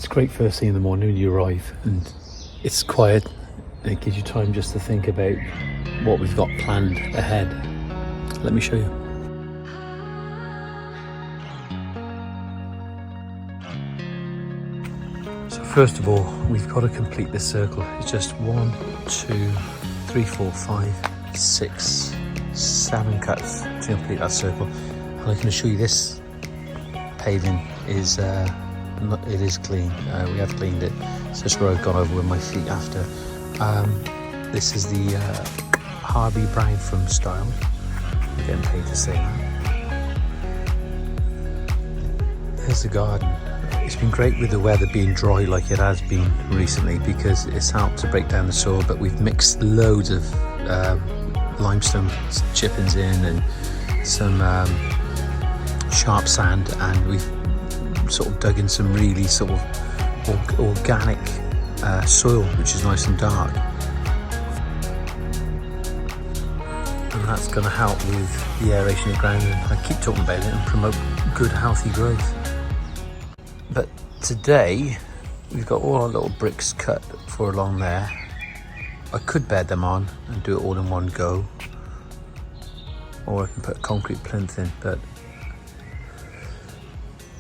It's great first thing in the morning when you arrive and it's quiet and it gives you time just to think about what we've got planned ahead. Let me show you. So first of all, we've got to complete this circle. It's just 1, 2, 3, 4, 5, 6, 7 cuts to complete that circle. And I can assure you this paving is it is clean. We have cleaned it. It's just where I've gone over with my feet after. This is the Harvey Brown from Style. I'm getting paid to say that. There's the garden. It's been great with the weather being dry like it has been recently because it's helped to break down the soil, but we've mixed loads of limestone chippings in and some sharp sand, and we've sort of dug in some really sort of organic soil, which is nice and dark, and that's going to help with the aeration of the ground, and I keep talking about it, and promote good healthy growth. But today we've got all our little bricks cut for along there. I could bed them on and do it all in one go, or I can put a concrete plinth in, but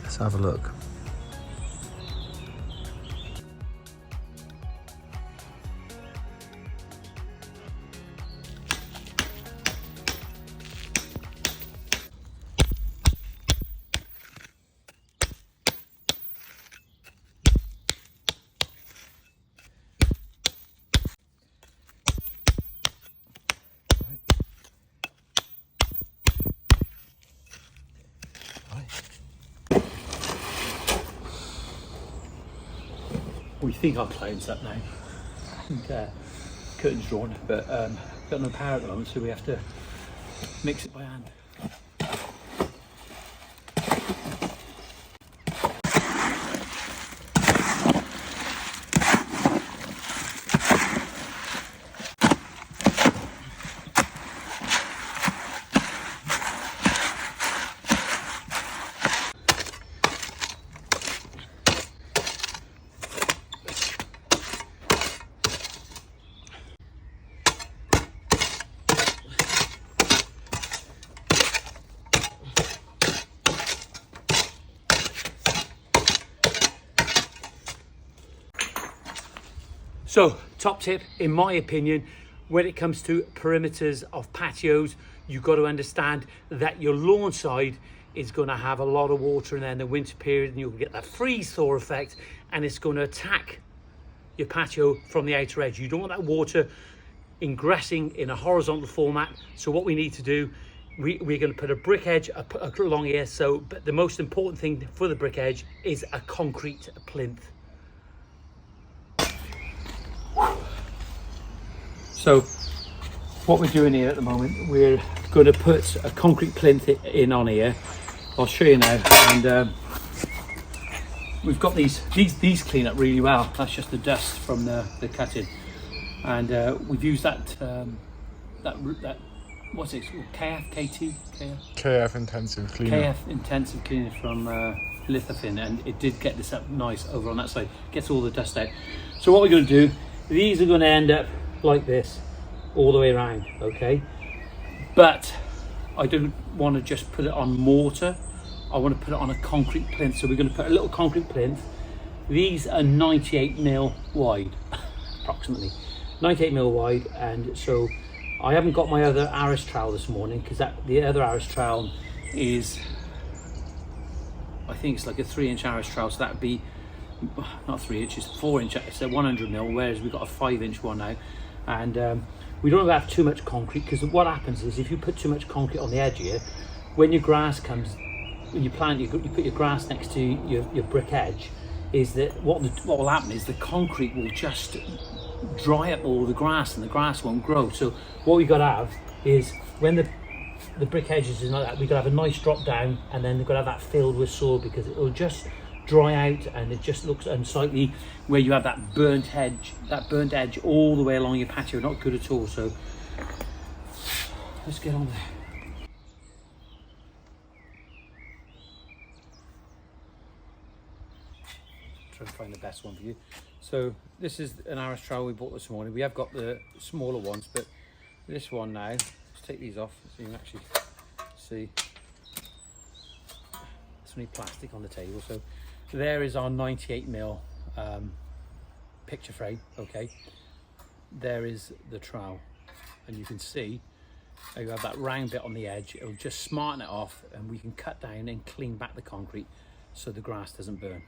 let's have a look. We think our client's up now, and curtains drawn, but got no power at the moment, so we have to mix it by hand. So, top tip, in my opinion, when it comes to perimeters of patios, you've got to understand that your lawn side is going to have a lot of water in there in the winter period, and you'll get that freeze-thaw effect, and it's going to attack your patio from the outer edge. You don't want that water ingressing in a horizontal format. So what we need to do, we're going to put a brick edge along here. So, but the most important thing for the brick edge is a concrete plinth. So what we're doing here at the moment, we're going to put a concrete plinth in on here. I'll show you now, and we've got these clean up really well. That's just the dust from the cutting, and we've used that what's it called? KF intensive cleaner. KF intensive cleaner from Lithophyn, and it did get this up nice over on that side. Gets all the dust out. So what we're going to do, these are going to end up like this all the way around, okay? But I don't want to just put it on mortar. I want to put it on a concrete plinth. So we're going to put a little concrete plinth. These are 98mm wide, approximately 98mm wide, and so I haven't got my other Aris trowel this morning because the other Aris trowel is, I think it's like a 3-inch Aris trowel, so that would be not 3 inches, 4 inch. It's a 100mm, whereas we've got a 5-inch one now, and we don't have too much concrete, because what happens is if you put too much concrete on the edge here, when your grass comes, when you plant, you put your grass next to your brick edge, is that what will happen is the concrete will just dry up all the grass and the grass won't grow. So what we've got to have is, when the brick edges is like that, we've got to have a nice drop down, and then we've got to have that filled with soil, because it will just dry out and it just looks unsightly where you have that burnt edge all the way along your patio. Not good at all. So let's get on there. try and find the best one for you. So this is an arras trowel we bought this morning. We have got the smaller ones, but this one now, let's take these off so you can actually see. It's only plastic on the table. So there is our 98mm picture frame, okay? There is the trowel, and you can see you have that round bit on the edge. It'll just smarten it off, and we can cut down and clean back the concrete so the grass doesn't burn.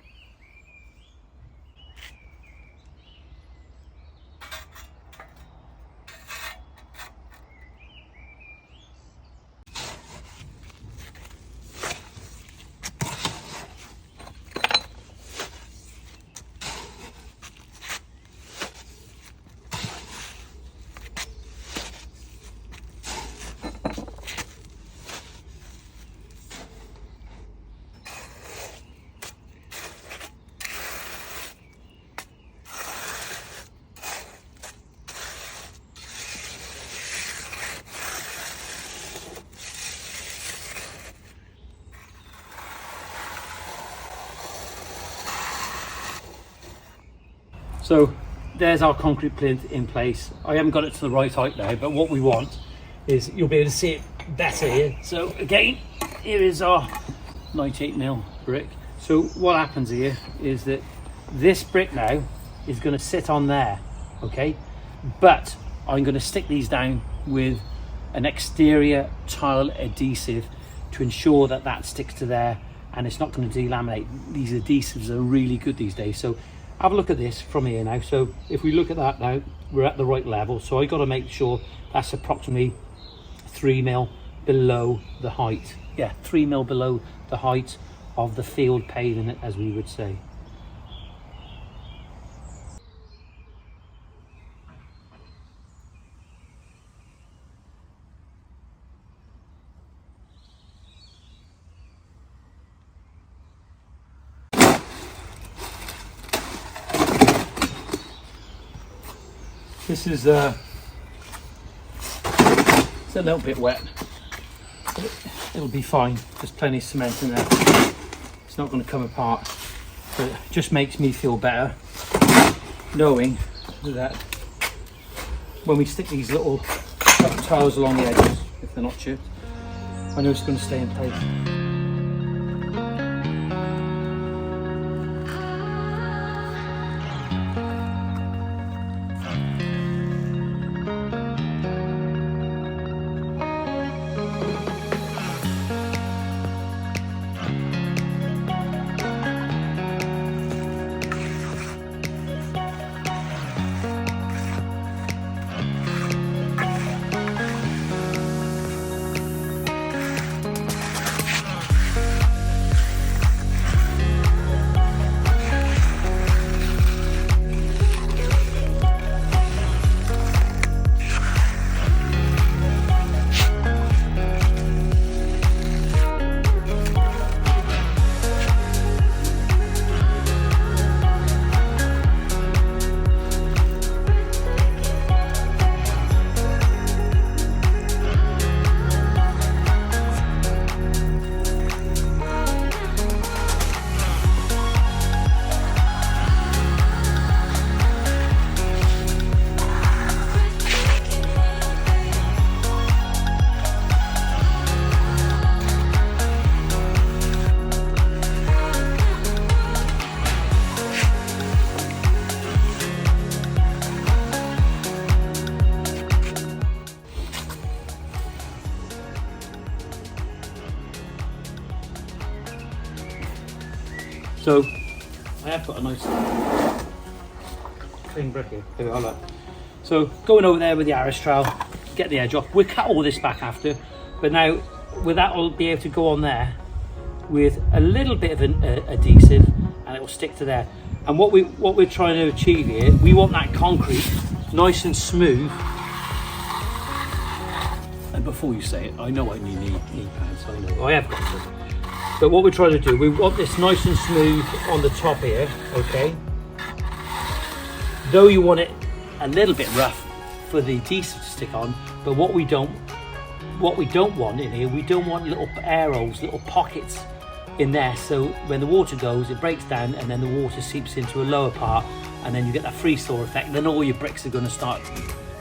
So there's our concrete plinth in place. I haven't got it to the right height now, but what we want is you'll be able to see it better here. So again, here is our 98mm brick. So what happens here is that this brick now is going to sit on there, okay? But I'm going to stick these down with an exterior tile adhesive to ensure that that sticks to there and it's not going to delaminate. These adhesives are really good these days. So have a look at this from here now. So if we look at that now, we're at the right level. So I got to make sure that's approximately 3mm below the height. Yeah, 3mm below the height of the field paving, as we would say. This is it's a little bit wet, but it'll be fine. There's plenty of cement in there. It's not going to come apart, but it just makes me feel better knowing that when we stick these little tiles along the edges, if they're not chipped, I know it's going to stay in place. So I have got a nice clean brick here. Here we are, look. So going over there with the arras trowel, get the edge off. We'll cut all this back after, but now with that I'll be able to go on there with a little bit of an adhesive, and it will stick to there. And what we're trying to achieve here, we want that concrete nice and smooth. And before you say it, I know I need knee pads. I know I have got them. But what we're trying to do, we want this nice and smooth on the top here, okay? Though you want it a little bit rough for the adhesive to stick on, but what we don't want in here, we don't want little air holes, little pockets in there, so when the water goes, it breaks down, and then the water seeps into a lower part, and then you get that freeze-thaw effect. Then all your bricks are going to start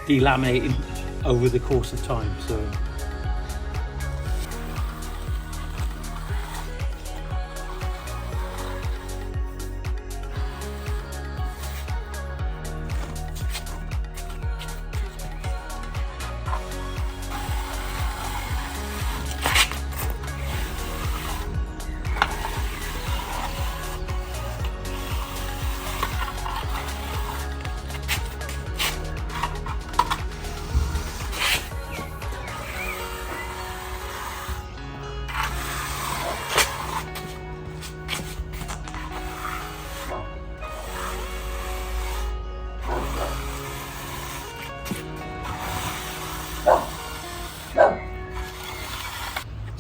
delaminating over the course of time. So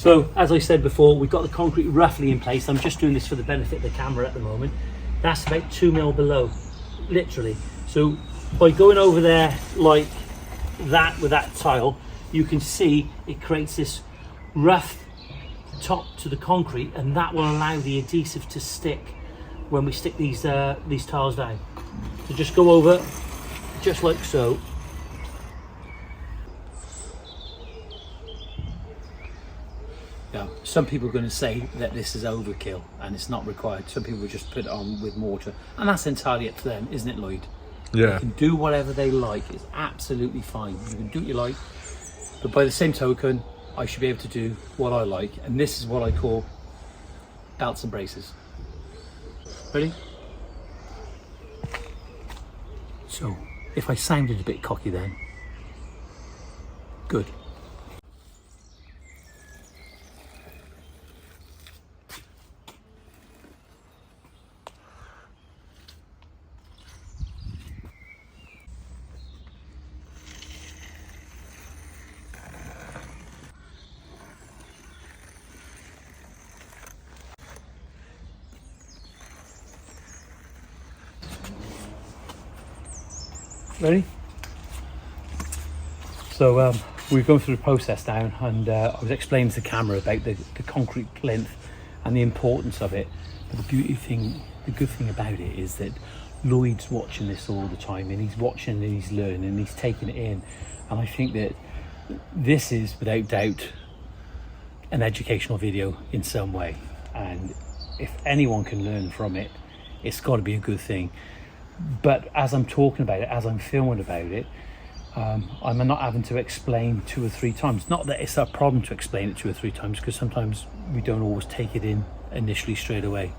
So, as I said before, we've got the concrete roughly in place. I'm just doing this for the benefit of the camera at the moment. That's about 2 mil below, literally. So by going over there like that with that tile, you can see it creates this rough top to the concrete, and that will allow the adhesive to stick when we stick these tiles down. So just go over, just like so. Now, some people are going to say that this is overkill and it's not required. Some people just put it on with mortar, and that's entirely up to them, isn't it, Lloyd? Yeah. They can do whatever they like. It's absolutely fine. You can do what you like, but by the same token, I should be able to do what I like, and this is what I call belts and braces. Ready? So, if I sounded a bit cocky then, good. Ready? So we've gone through the process now, and I was explaining to the camera about the concrete plinth and the importance of it. But the good thing about it is that Lloyd's watching this all the time, and he's watching and he's learning and he's taking it in. And I think that this is without doubt an educational video in some way. And if anyone can learn from it, it's got to be a good thing. But as I'm talking about it, as I'm filming about it, I'm not having to explain 2 or 3 times. Not that it's a problem to explain it 2 or 3 times, because sometimes we don't always take it in initially straight away.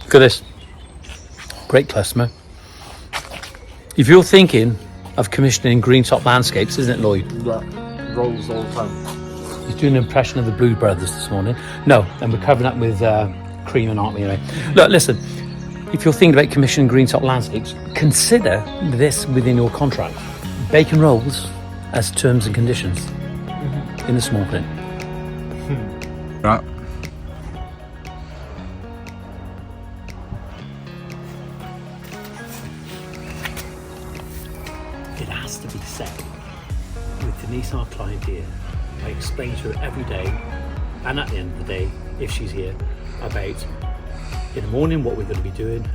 Look at this. Great customer. If you're thinking of commissioning Greentop landscapes, isn't it, Lloyd? Yeah, rolls all the time. He's doing an impression of the Blues Brothers this morning. No, and we're covering up with cream, aren't we? Anyway, look, listen. If you're thinking about commissioning Greentop landscapes, consider this within your contract. Bacon rolls as terms and conditions in the small print. Right. It has to be said with Denise, our client here. I explain to her every day, and at the end of the day, if she's here, about in the morning what we're going to be doing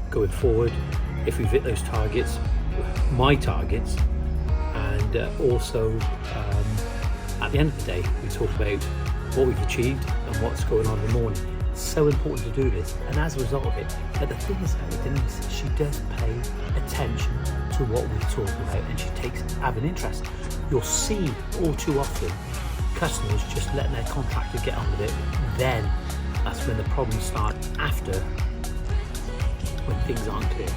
going forward, if we've hit those targets, my targets, and also at the end of the day we talk about what we've achieved and what's going on in the morning. It's so important to do this, and as a result of it, but the thing is about Denise, she does pay attention to what we're talking about, and she takes have an interest. You'll see all too often customers just letting their contractor get on with it. Then that's when the problems start, after, when things aren't clear.